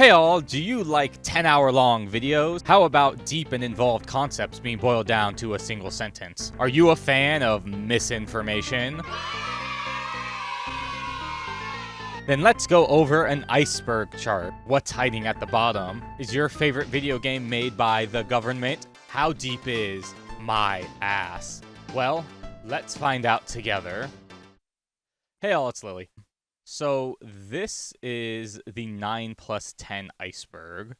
Hey all, do you like 10-hour-long videos? How about deep and involved concepts being boiled down to a single sentence? Are you a fan of misinformation? Then let's go over an iceberg chart. What's hiding at the bottom? Is your favorite video game made by the government? How deep is my ass? Well, let's find out together. Hey all, it's Lily. So this is the 9+10 iceberg,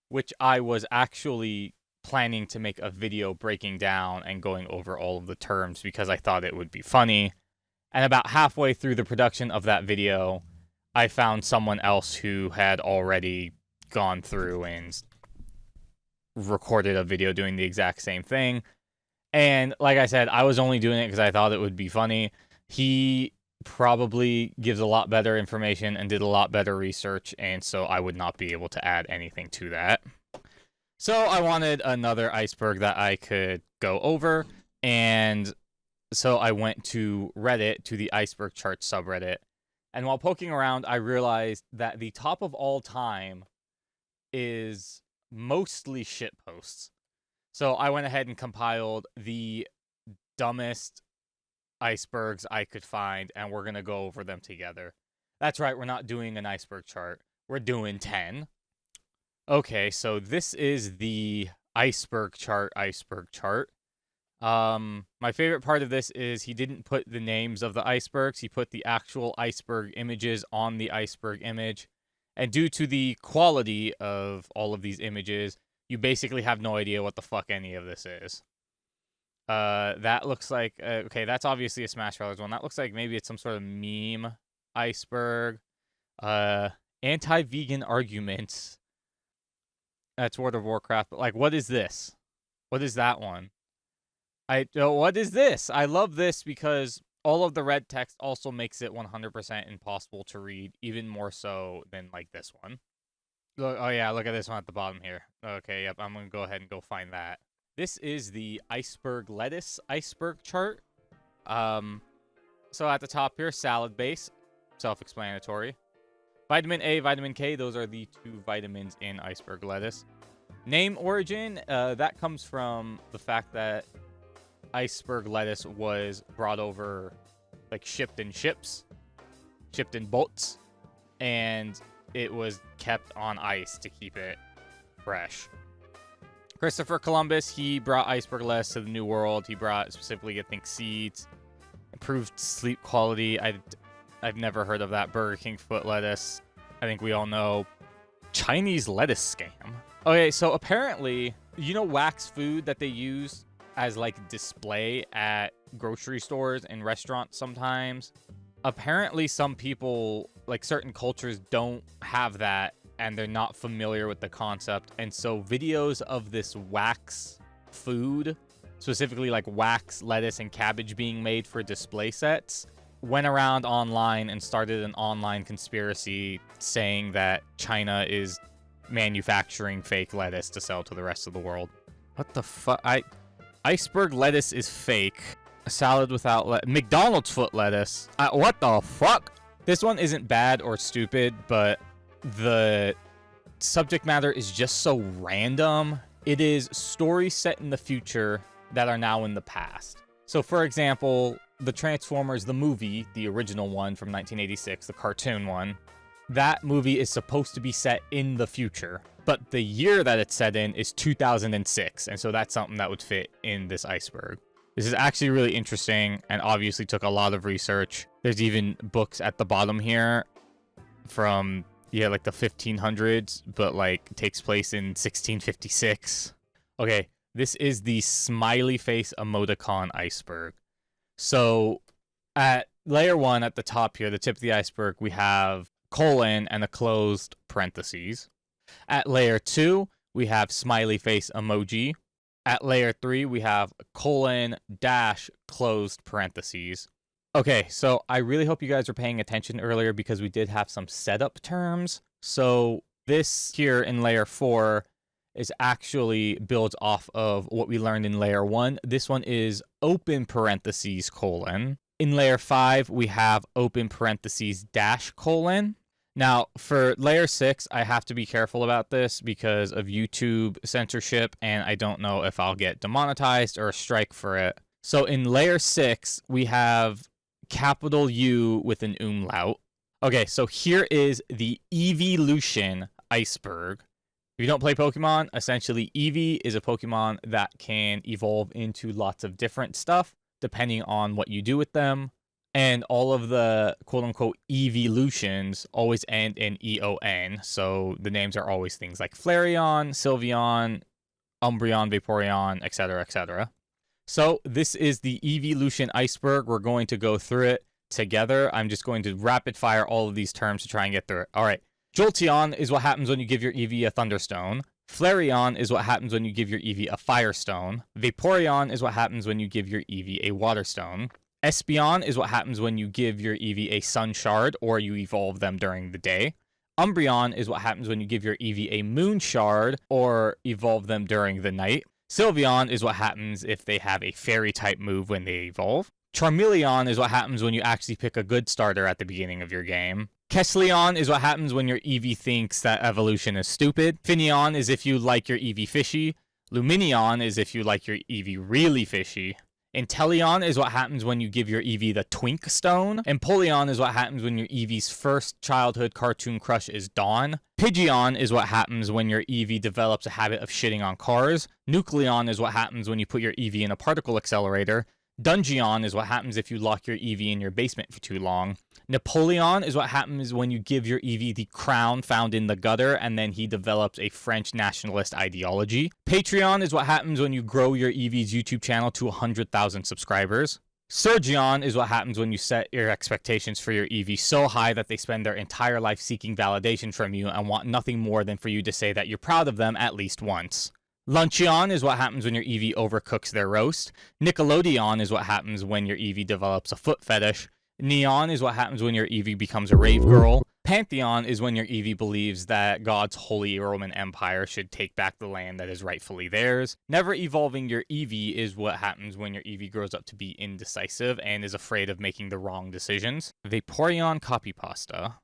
which I was actually planning to make a video breaking down and going over all of the terms because I thought it would be funny. And about halfway through the production of that video, I found someone else who had already gone through and recorded a video doing the exact same thing. And like I said, I was only doing it because I thought it would be funny. He probably gives a lot better information and did a lot better research, and so I would not be able to add anything to that. So I wanted another iceberg that I could go over, and so I went to Reddit, to the iceberg chart subreddit, and while poking around, I realized that the top of all time is mostly shitposts. So I went ahead and compiled the dumbest icebergs I could find, and we're going to go over them together. That's right, we're not doing an iceberg chart. We're doing 10. Okay, so this is the iceberg chart. My favorite part of this is he didn't put the names of the icebergs. He put the actual iceberg images on the iceberg image. And due to the quality of all of these images, you basically have no idea what the fuck any of this is. That looks like, okay, that's obviously a Smash Brothers one. That looks like maybe it's some sort of meme iceberg. Anti-vegan arguments. That's World of Warcraft. But, like, what is this? What is that one? What is this? I love this because all of the red text also makes it 100% impossible to read, even more so than, like, this one. Look, oh yeah, look at this one at the bottom here. Okay, yep, I'm gonna go ahead and go find that. This is the iceberg lettuce iceberg chart. So at the top here, salad base, self-explanatory. Vitamin A, vitamin K, those are the two vitamins in iceberg lettuce. Name origin, that comes from the fact that iceberg lettuce was brought over, like shipped in ships, shipped in boats, and it was kept on ice to keep it fresh. Christopher Columbus, he brought iceberg lettuce to the New World. He brought specifically, I think, seeds, improved sleep quality. I've never heard of that. Burger King foot lettuce. I think we all know. Chinese lettuce scam. Okay, so apparently, you know wax food that they use as, like, display at grocery stores and restaurants sometimes? Apparently, some people, like certain cultures, don't have that, and they're not familiar with the concept. And so videos of this wax food, specifically like wax, lettuce, and cabbage being made for display sets, went around online and started an online conspiracy saying that China is manufacturing fake lettuce to sell to the rest of the world. What the fuck? Iceberg lettuce is fake. A salad without McDonald's foot lettuce. What the fuck? This one isn't bad or stupid, but the subject matter is just so random. It is stories set in the future that are now in the past. So, for example, the Transformers, the movie, the original one from 1986, the cartoon one, that movie is supposed to be set in the future, but the year that it's set in is 2006, and so that's something that would fit in this iceberg. This is actually really interesting and obviously took a lot of research. There's even books at the bottom here from, yeah, like the 1500s, but like takes place in 1656. Okay, this is the smiley face emoticon iceberg. So at layer 1 at the top here, the tip of the iceberg, we have colon and a closed parentheses. At layer 2, we have smiley face emoji. At layer 3, we have colon dash closed parentheses. Okay, so I really hope you guys were paying attention earlier because we did have some setup terms. So this here in layer 4 is actually built off of what we learned in layer 1. This one is open parentheses colon. In layer 5, we have open parentheses dash colon. Now, for layer 6, I have to be careful about this because of YouTube censorship, and I don't know if I'll get demonetized or a strike for it. So in layer 6, we have capital U with an umlaut. Okay, so here is the evolution iceberg. If you don't play Pokemon, essentially Eevee is a Pokemon that can evolve into lots of different stuff depending on what you do with them. And all of the quote-unquote evolutions always end in EON, so the names are always things like Flareon, Sylveon, Umbreon, Vaporeon, etc., etc. So this is the evolution iceberg. We're going to go through it together. I'm just going to rapid fire all of these terms to try and get through it. All right. Jolteon is what happens when you give your Eevee a Thunderstone. Flareon is what happens when you give your Eevee a Firestone. Vaporeon is what happens when you give your Eevee a Waterstone. Espeon is what happens when you give your Eevee a Sun Shard or you evolve them during the day. Umbreon is what happens when you give your Eevee a Moon Shard or evolve them during the night. Sylveon is what happens if they have a Fairy-type move when they evolve. Charmeleon is what happens when you actually pick a good starter at the beginning of your game. Kessleon is what happens when your Eevee thinks that evolution is stupid. Finneon is if you like your Eevee fishy. Lumineon is if you like your Eevee really fishy. Inteleon is what happens when you give your Eevee the Twink Stone. Empoleon is what happens when your Eevee's first childhood cartoon crush is Dawn. Pidgeon is what happens when your Eevee develops a habit of shitting on cars. Nucleon is what happens when you put your Eevee in a particle accelerator. Dungeon is what happens if you lock your Eevee in your basement for too long. Napoleon is what happens when you give your Eevee the crown found in the gutter and then he develops a French nationalist ideology. Patreon is what happens when you grow your Eevee's YouTube channel to 100,000 subscribers. Surgeon is what happens when you set your expectations for your Eevee so high that they spend their entire life seeking validation from you and want nothing more than for you to say that you're proud of them at least once. Luncheon is what happens when your Eevee overcooks their roast. Nickelodeon is what happens when your Eevee develops a foot fetish. Neon is what happens when your Eevee becomes a rave girl. Pantheon is when your Eevee believes that God's Holy Roman Empire should take back the land that is rightfully theirs. Never evolving your Eevee is what happens when your Eevee grows up to be indecisive and is afraid of making the wrong decisions. Vaporeon copy pasta.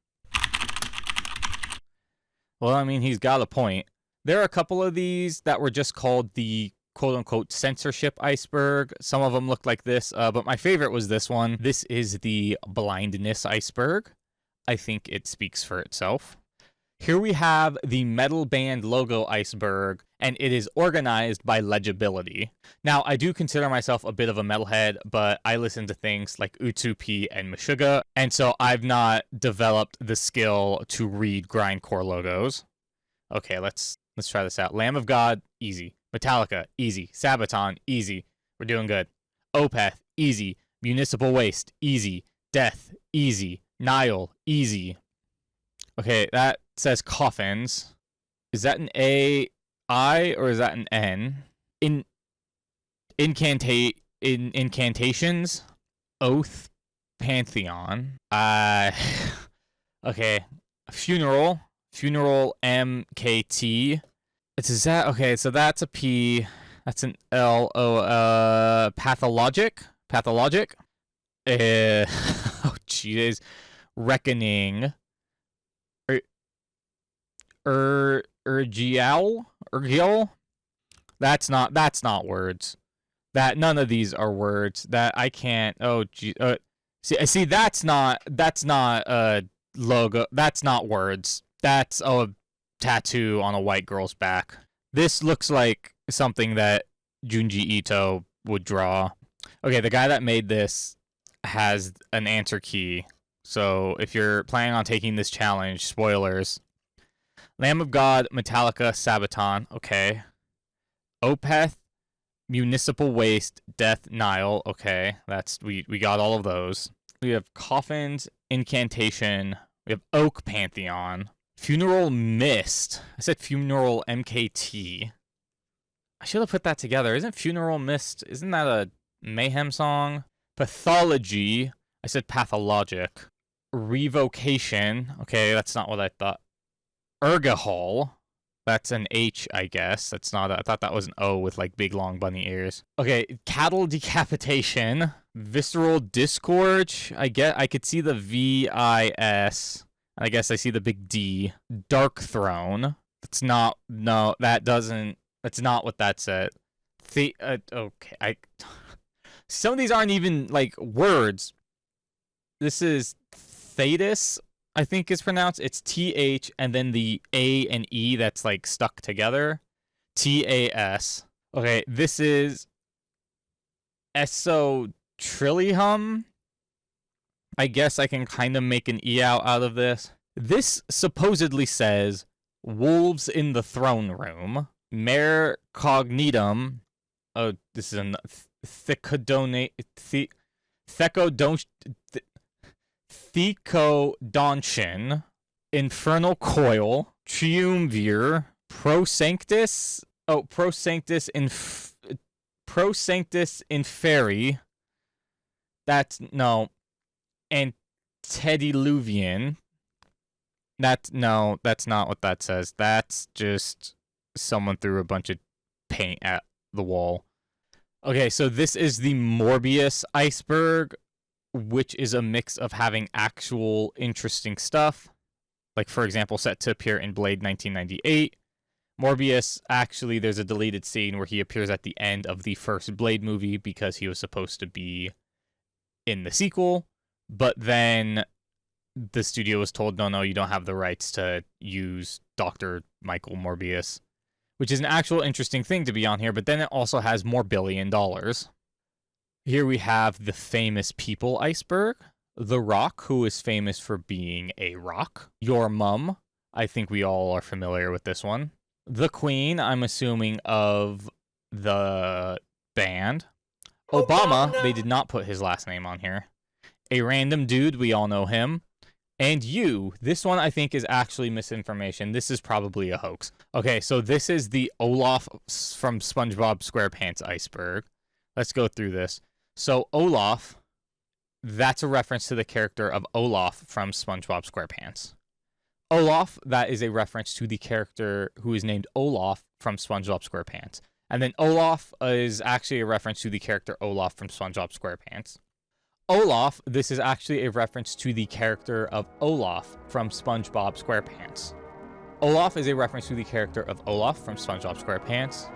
Well, I mean, he's got a point. There are a couple of these that were just called the quote-unquote censorship iceberg. Some of them look like this, but my favorite was this one. This is the blindness iceberg. I think it speaks for itself. Here we have the metal band logo iceberg, and it is organized by legibility. Now, I do consider myself a bit of a metalhead, but I listen to things like Utsupi and Meshuggah, and so I've not developed the skill to read grindcore logos. Okay, let's try this out. Lamb of God, easy. Metallica, easy. Sabaton, easy. We're doing good. Opeth, easy. Municipal Waste, easy. Death, easy. Nile, easy. Okay, that says coffins. Is that an A-I or is that an N? Incantations, Oath, Pantheon. Okay. Funeral MKT. Is that okay? So that's a P. That's an L. Pathologic. Oh jeez. Reckoning. Urgiel. That's not words. That none of these are words. That I can't. Oh gee. See that's not logo. That's not words. That's a tattoo on a white girl's back. This looks like something that Junji Ito would draw. Okay, the guy that made this has an answer key. So if you're planning on taking this challenge, spoilers. Lamb of God, Metallica, Sabaton. Okay. Opeth, Municipal Waste, Death, Nile. Okay, that's we got all of those. We have Coffins, Incantation. We have Oak Pantheon. Funeral Mist. I said Funeral MKT. I should have put that together. Isn't Funeral Mist, isn't that a Mayhem song? Pathology. I said Pathologic. Revocation. Okay, that's not what I thought. Ergahol. That's an H, I guess. That's not I thought that was an O with like big long bunny ears. Okay, Cattle Decapitation. Visceral Disgorge. I could see the VIS. I guess I see the big D. Dark Throne. That's not, no, that doesn't, that's not what that said. Okay, some of these aren't even, like, words. This is Thetis, I think is pronounced. It's TH and then the A and E that's, like, stuck together. TAS. Okay, this is Esotrillium. I guess I can kind of make an E out of this. This supposedly says wolves in the throne room. Mare cognitum. Oh, this is a Thecodontian. Infernal coil. Triumvir. Prosanctus. Oh, Prosanctus Inferi. That's, no. Antediluvian. That's not what that says. That's just someone threw a bunch of paint at the wall. Okay, so this is the Morbius iceberg, which is a mix of having actual interesting stuff. Like, for example, set to appear in Blade 1998. Morbius, actually, there's a deleted scene where he appears at the end of the first Blade movie because he was supposed to be in the sequel. But then the studio was told, no, you don't have the rights to use Dr. Michael Morbius, which is an actual interesting thing to be on here. But then it also has more $1 billion. Here we have the famous people iceberg. The Rock, who is famous for being a rock. Your Mum. I think we all are familiar with this one. The Queen, I'm assuming, of the band. Obama, they did not put his last name on here. A random dude, we all know him. And you, this one I think is actually misinformation. This is probably a hoax. Okay, so this is the Olaf from SpongeBob SquarePants iceberg. Let's go through this. So Olaf, that's a reference to the character of Olaf from SpongeBob SquarePants. Olaf, that is a reference to the character who is named Olaf from SpongeBob SquarePants. And then Olaf is actually a reference to the character Olaf from SpongeBob SquarePants. Olaf, this is actually a reference to the character of Olaf from SpongeBob SquarePants. Olaf is a reference to the character of Olaf from SpongeBob SquarePants.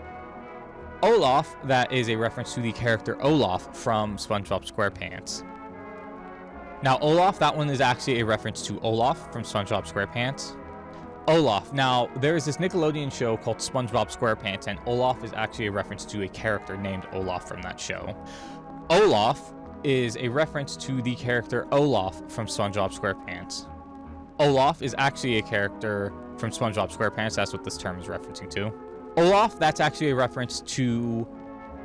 Olaf, that is a reference to the character Olaf from SpongeBob SquarePants. Now, Olaf, that one is actually a reference to Olaf from SpongeBob SquarePants. Olaf. Now, there is this Nickelodeon show called SpongeBob SquarePants, and Olaf is actually a reference to a character named Olaf from that show. Olaf is a reference to the character Olaf from SpongeBob SquarePants. Olaf is actually a character from SpongeBob SquarePants. That's what this term is referencing to. Olaf, that's actually a reference to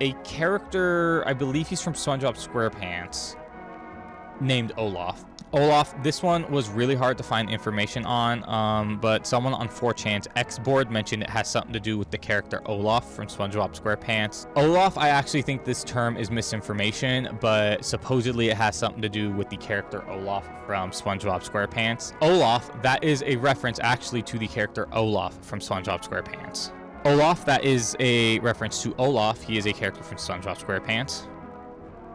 a character, I believe he's from SpongeBob SquarePants, named Olaf. Olaf, this one was really hard to find information on, but someone on 4chan's X-board mentioned it has something to do with the character Olaf from SpongeBob SquarePants. Olaf, I actually think this term is misinformation, but supposedly it has something to do with the character Olaf from SpongeBob SquarePants. Olaf, that is a reference actually to the character Olaf from SpongeBob SquarePants. Olaf, that is a reference to Olaf. He is a character from SpongeBob SquarePants.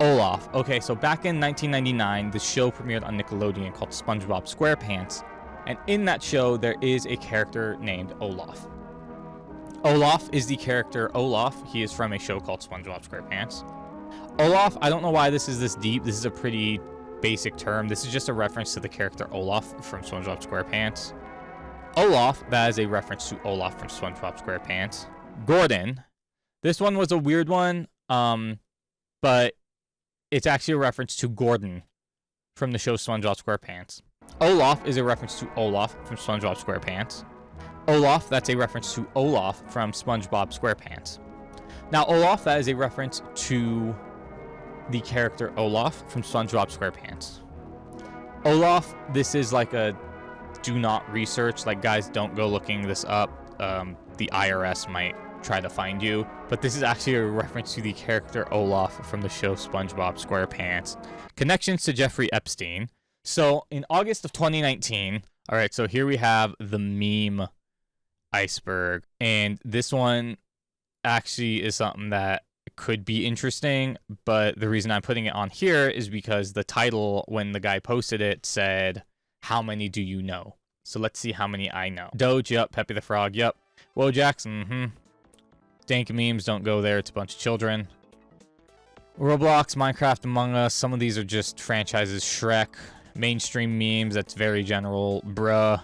Olaf. Okay, so back in 1999, the show premiered on Nickelodeon called SpongeBob SquarePants, and in that show, there is a character named Olaf. Olaf is the character Olaf. He is from a show called SpongeBob SquarePants. Olaf, I don't know why this is this deep. This is a pretty basic term. This is just a reference to the character Olaf from SpongeBob SquarePants. Olaf, that is a reference to Olaf from SpongeBob SquarePants. Gordon. This one was a weird one, but it's actually a reference to Gordon from the show SpongeBob SquarePants. Olaf is a reference to Olaf from SpongeBob SquarePants. Olaf, that's a reference to Olaf from SpongeBob SquarePants. Now, Olaf, that is a reference to the character Olaf from SpongeBob SquarePants. Olaf, this is like a do not research. Like, guys, don't go looking this up. The IRS might try to find you, but this is actually a reference to the character Olaf from the show SpongeBob SquarePants. Connections to Jeffrey Epstein. So in August of 2019, all right, so here we have the meme iceberg, and this one actually is something that could be interesting, but the reason I'm putting it on here is because the title, when the guy posted it, said how many do you know? So let's see how many I know. Doge, yup. Peppy the Frog, yup. Wojax, mm-hmm. Dank memes, don't go there. It's a bunch of children. Roblox, Minecraft, Among Us. Some of these are just franchises. Shrek. Mainstream memes, that's very general. Bruh.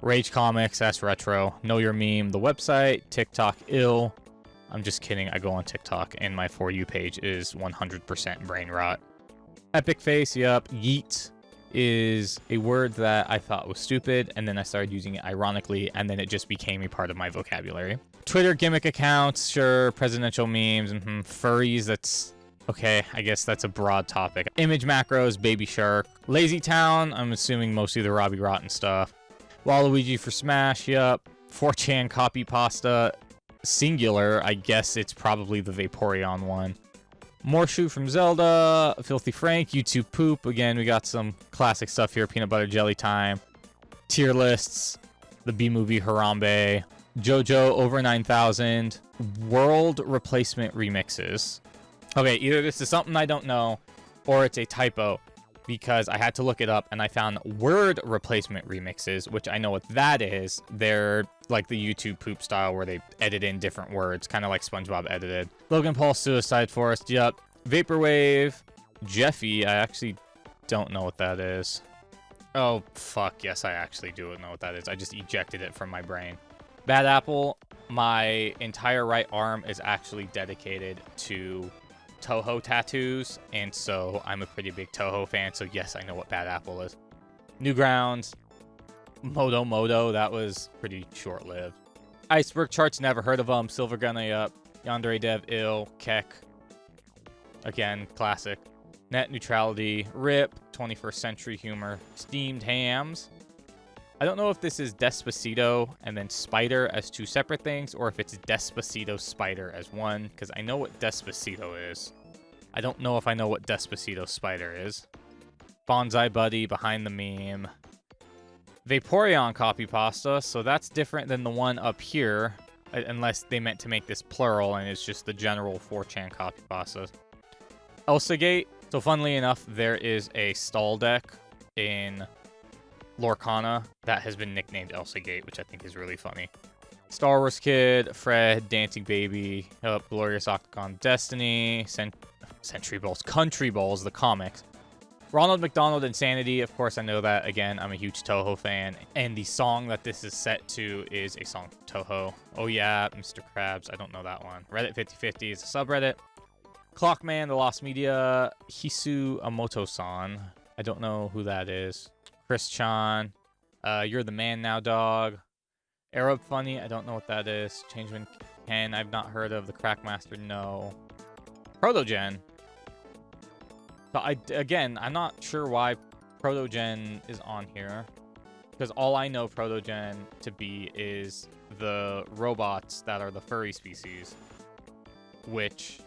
Rage Comics, that's retro. Know Your Meme, the website. TikTok, ill. I'm just kidding. I go on TikTok, and my For You page is 100% brain rot. Epic Face, yup. Yeet is a word that I thought was stupid, and then I started using it ironically, and then it just became a part of my vocabulary. Twitter gimmick accounts, sure. Presidential memes, furries, that's okay. I guess that's a broad topic. Image macros, Baby Shark. Lazy Town, I'm assuming mostly the Robbie Rotten stuff. Waluigi for Smash, yup. 4chan copy pasta, singular. I guess it's probably the Vaporeon one. Morshu from Zelda, Filthy Frank, YouTube poop. Again, we got some classic stuff here. Peanut Butter Jelly Time. Tier lists. The B-movie Harambe. JoJo over 9,000. World replacement remixes. Okay, either this is something I don't know, or it's a typo, because I had to look it up, and I found word replacement remixes, which I know what that is. They're like the YouTube poop style, where they edit in different words, kind of like SpongeBob edited. Logan Paul, Suicide Forest, yup. Vaporwave, Jeffy, I actually don't know what that is. Oh, fuck, yes, I actually do know what that is. I just ejected it from my brain. Bad Apple, my entire right arm is actually dedicated to Toho tattoos, and so I'm a pretty big Toho fan, so yes, I know what Bad Apple is. Newgrounds, Modo, that was pretty short-lived. Iceberg charts, never heard of them. Silver Gunna up. Yandere Dev, ill. Keck. Again, classic. Net neutrality, RIP. 21st century humor. Steamed hams. I don't know if this is Despacito and then Spider as two separate things, or if it's Despacito Spider as one, because I know what Despacito is. I don't know if I know what Despacito Spider is. Bonsai Buddy, behind the meme. Vaporeon copy pasta, so that's different than the one up here, unless they meant to make this plural and it's just the general 4chan copy pasta. Elsagate, so funnily enough, there is a stall deck in Lorcana that has been nicknamed Elsagate, which I think is really funny. Star Wars Kid, Fred, Dancing Baby, Glorious Octagon Destiny, Century Bowls, Country Bowls, the comics. Ronald McDonald, Insanity, of course I know that. Again, I'm a huge Toho fan, and the song that this is set to is a song from Toho. Oh yeah, Mr. Krabs, I don't know that one. Reddit 5050 is a subreddit. Clockman, The Lost Media, Hisu Amoto-san, I don't know who that is. Chris Chan, You're the Man Now Dog. Arab Funny, I don't know what that is. Changeman Ken, I've not heard of. The Crackmaster, no. Protogen. But again, I'm not sure why Protogen is on here, because all I know Protogen to be is the robots that are the furry species, which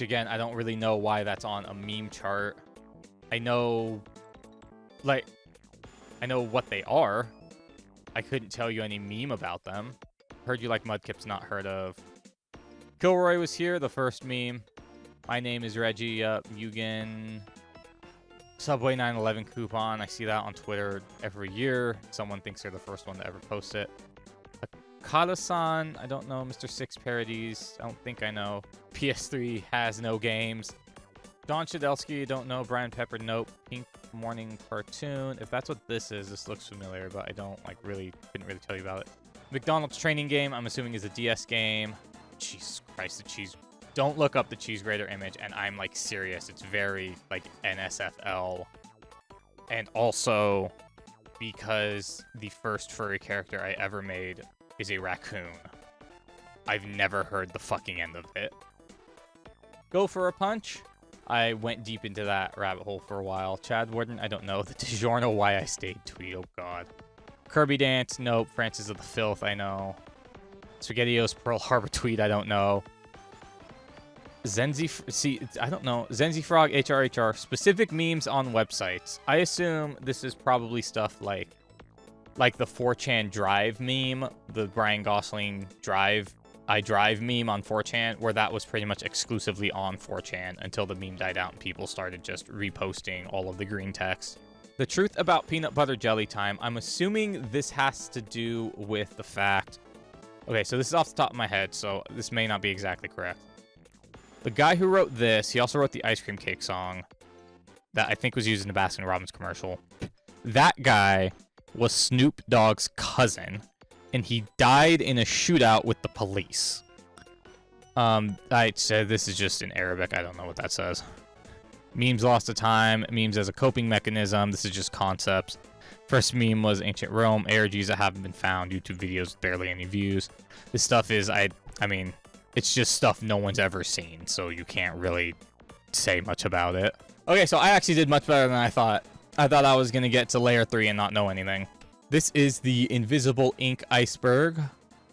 again, I don't really know why that's on a meme chart. I know what they are. I couldn't tell you any meme about them. Heard You Like Mudkip's not heard of. Kilroy was here, the first meme. My name is Reggie, Mugen. Subway 911 coupon. I see that on Twitter every year. Someone thinks they're the first one to ever post it. Akata-san, I don't know. Mr. Six Parodies, I don't think I know. PS3 has no games. Don Shadelsky, don't know. Brian Pepper, nope. Pink Morning Cartoon. If that's what this is, this looks familiar, but I don't couldn't really tell you about it. McDonald's Training Game, I'm assuming is a DS game. Jesus Christ, the cheese. Don't look up the cheese grater image, and I'm serious. It's very NSFL. And also because the first furry character I ever made is a raccoon. I've never heard the fucking end of it. Go for a Punch. I went deep into that rabbit hole for a while. Chad Warden, I don't know. The DiGiorno Why I Stayed tweet, oh god. Kirby Dance, nope. Francis of the Filth, I know. SpaghettiOs Pearl Harbor tweet, I don't know. I don't know. Zenzi Frog, HRHR. Specific memes on websites. I assume this is probably stuff like the 4chan Drive meme, the Brian Gosling I Drive meme on 4chan, where that was pretty much exclusively on 4chan until the meme died out and people started just reposting all of the green text. The truth about peanut butter jelly time. I'm assuming this has to do with the fact... Okay, so this is off the top of my head, so this may not be exactly correct. The guy who wrote this, he also wrote the ice cream cake song that I think was used in the Baskin-Robbins commercial. That guy was Snoop Dogg's cousin, and he died in a shootout with the police. I said this is just in Arabic. I don't know what that says. Memes lost to time. Memes as a coping mechanism. This is just concepts. First meme was ancient Rome. ARGs that haven't been found. YouTube videos with barely any views. This stuff is, I mean, it's just stuff no one's ever seen, so you can't really say much about it. Okay, so I actually did much better than I thought. I thought I was going to get to layer 3 and not know anything. This is the invisible ink iceberg.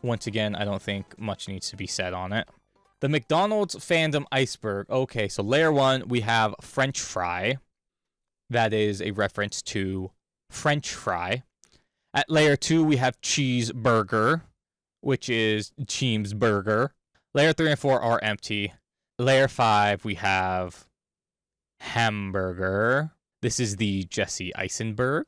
Once again, I don't think much needs to be said on it. The McDonald's fandom iceberg. Okay, so layer 1, we have French fry. That is a reference to French fry. At layer 2, we have cheeseburger, which is Cheemsburger. Layer 3 and 4 are empty. Layer 5, we have hamburger. This is the Jesse Eisenberg.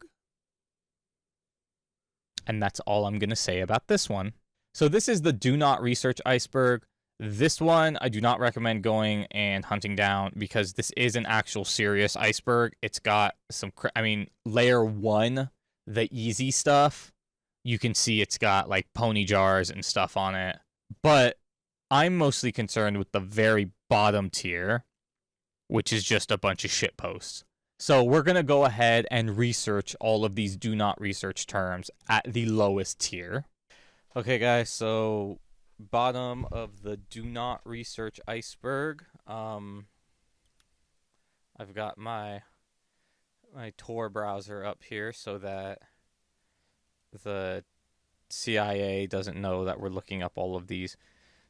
And that's all I'm going to say about this one. So this is the do not research iceberg. This one, I do not recommend going and hunting down because this is an actual serious iceberg. It's got some, layer 1, the easy stuff, you can see it's got like pony jars and stuff on it. But I'm mostly concerned with the very bottom tier, which is just a bunch of shit posts. So we're going to go ahead and research all of these do not research terms at the lowest tier. Okay, guys, so bottom of the do not research iceberg. I've got my Tor browser up here so that the CIA doesn't know that we're looking up all of these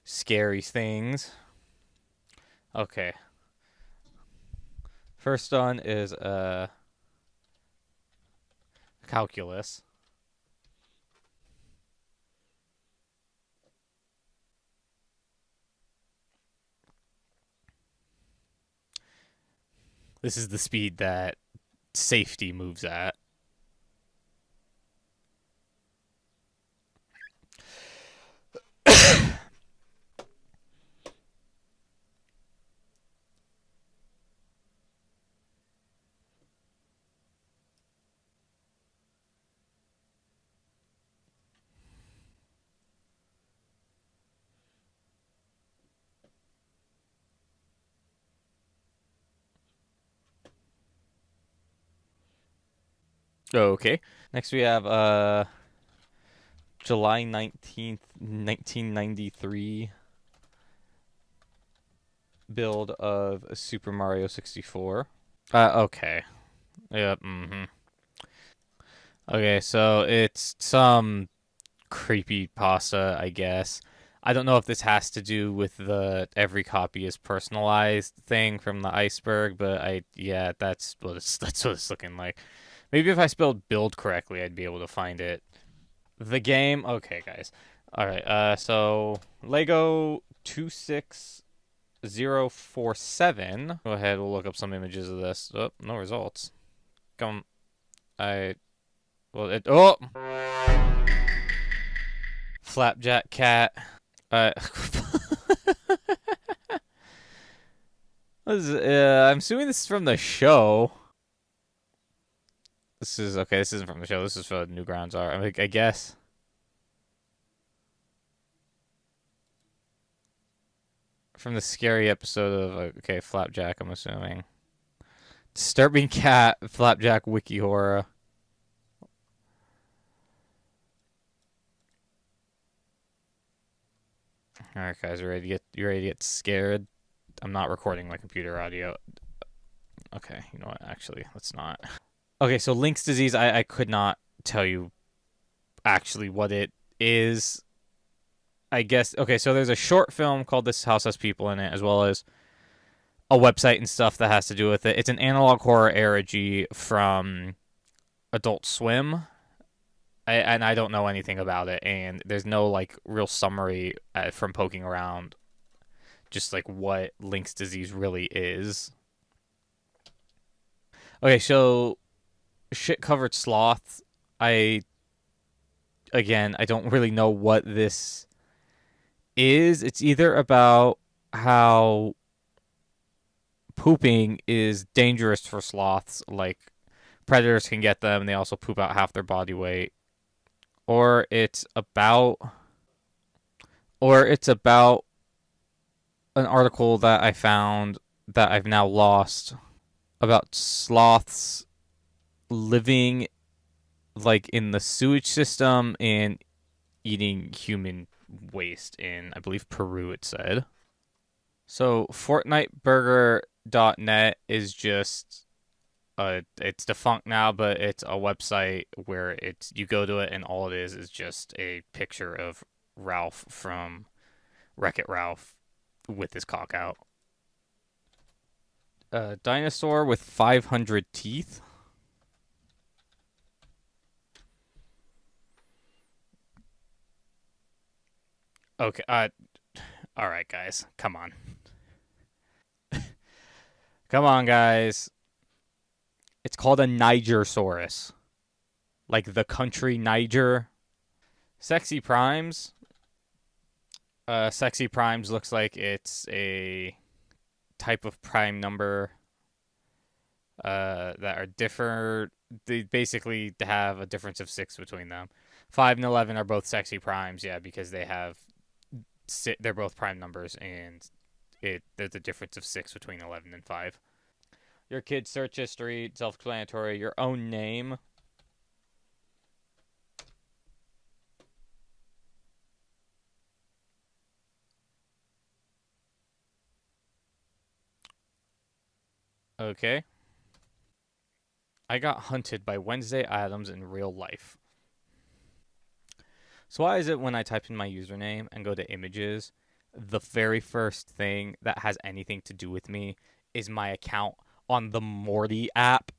scary things. Okay. First one is calculus. This is the speed that safety moves at. Okay. Next we have July 19th, 1993 build of Super Mario 64. Okay. Yep, Okay, so it's some creepy pasta, I guess. I don't know if this has to do with the every copy is personalized thing from the iceberg, but yeah, that's what it's looking like. Maybe if I spelled build correctly, I'd be able to find it. The game, okay, guys. All right, so Lego 26047. Go ahead, we'll look up some images of this. Oh, no results. Oh! Flapjack cat. I'm assuming this is from the show. This isn't from the show. This is for Newgrounds art. I guess. From the scary episode of, Flapjack, I'm assuming. Disturbing cat, Flapjack wiki horror. Alright, guys, you ready to get scared? I'm not recording my computer audio. Okay, you know what? Actually, let's not. Okay, so Link's disease, I could not tell you actually what it is. I guess, okay, so there's a short film called This House Has People in It, as well as a website and stuff that has to do with it. It's an analog horror ARG from Adult Swim. I don't know anything about it, and there's no, like, real summary from poking around just, like, what Link's disease really is. Okay, so shit-covered sloth. I I don't really know what this is. It's either about how pooping is dangerous for sloths, like predators can get them and they also poop out half their body weight, or it's about an article that I found that I've now lost about sloths living like in the sewage system and eating human waste in, I believe, Peru, it said. So fortniteburger.net is just it's defunct now, but it's a website where it's you go to it and all it is just a picture of Ralph from Wreck-It Ralph with his cock out. A dinosaur with 500 teeth. Okay, all right, guys, come on. Come on, guys. It's called a Nigersaurus. Like the country Niger. Sexy Primes. Sexy Primes looks like it's a type of prime number that are different. They basically have a difference of 6 between them. 5 and 11 are both sexy primes, yeah, because they're both prime numbers, and there's a difference of 6 between 11 and 5. Your kid's search history, self-explanatory. Your own name. Okay. I got hunted by Wednesday Addams in real life. So why is it when I type in my username and go to images, the very first thing that has anything to do with me is my account on the Morty app,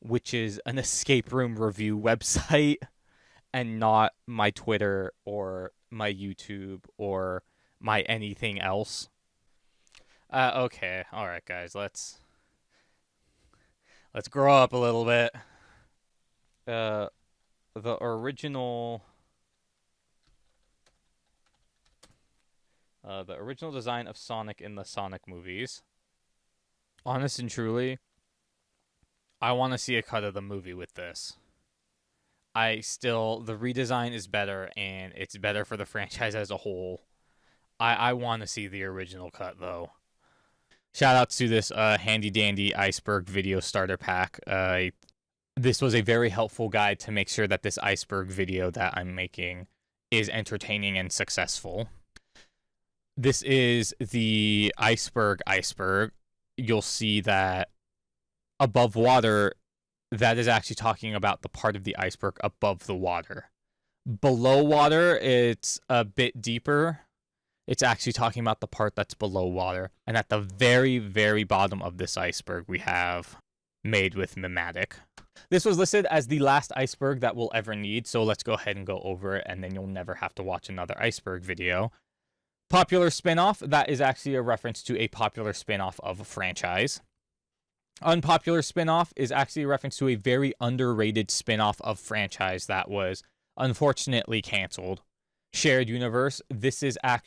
which is an escape room review website, and not my Twitter or my YouTube or my anything else? Okay, all right, guys, let's grow up a little bit. Uh, the original design of Sonic in the Sonic movies. Honest and truly, I want to see a cut of the movie with this. The redesign is better, and it's better for the franchise as a whole. I want to see the original cut, though. Shout outs to this handy dandy iceberg video starter pack. This was a very helpful guide to make sure that this iceberg video that I'm making is entertaining and successful. This is the iceberg. You'll see that above water, that is actually talking about the part of the iceberg above the water. Below water, it's a bit deeper. It's actually talking about the part that's below water. And at the very, very bottom of this iceberg, we have made with Mimetic. This was listed as the last iceberg that we'll ever need, so let's go ahead and go over it, and then you'll never have to watch another iceberg video. Popular spin-off, that is actually a reference to a popular spin-off of a franchise. Unpopular spin-off is actually a reference to a very underrated spin-off of franchise that was unfortunately canceled. Shared universe, this is a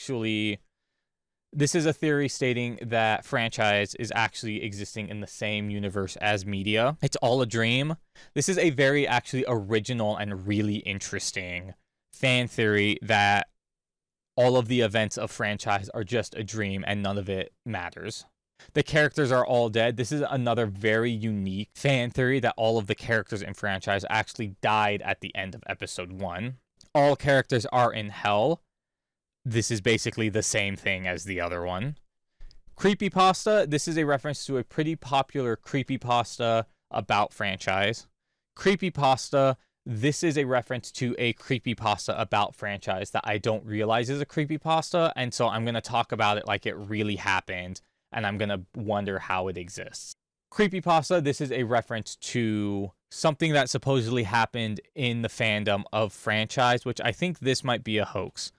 theory stating that franchise is actually existing in the same universe as media. It's all a dream. This is a very actually original and really interesting fan theory that all of the events of franchise are just a dream and none of it matters. The characters are all dead. This is another very unique fan theory that all of the characters in franchise actually died at the end of episode 1. All characters are in hell. This is basically the same thing as the other one. Creepypasta, this is a reference to a pretty popular creepypasta about franchise. Creepypasta, this is a reference to a creepypasta about franchise that I don't realize is a creepypasta, and so I'm going to talk about it like it really happened, and I'm going to wonder how it exists. Creepypasta, this is a reference to something that supposedly happened in the fandom of franchise, which I think this might be a hoax.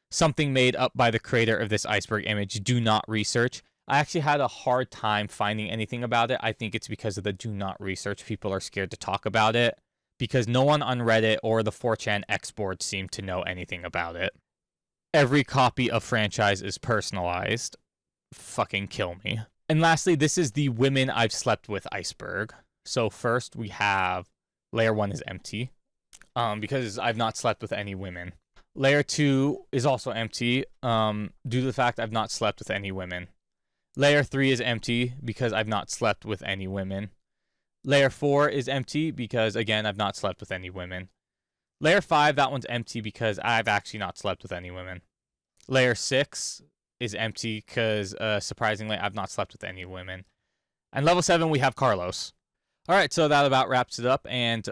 Something made up by the creator of this iceberg image. Do not research. I actually had a hard time finding anything about it. I think it's because of the do not research. People are scared to talk about it because no one on Reddit or the 4chan X board seemed to know anything about it. Every copy of franchise is personalized. Fucking kill me. And lastly, this is the women I've slept with iceberg. So first we have layer 1 is empty because I've not slept with any women. Layer 2 is also empty due to the fact I've not slept with any women. Layer 3 is empty because I've not slept with any women. Layer 4 is empty because, again, I've not slept with any women. Layer 5, that one's empty because I've actually not slept with any women. Layer 6 is empty because, surprisingly, I've not slept with any women. And level 7, we have Carlos. All right, so that about wraps it up, and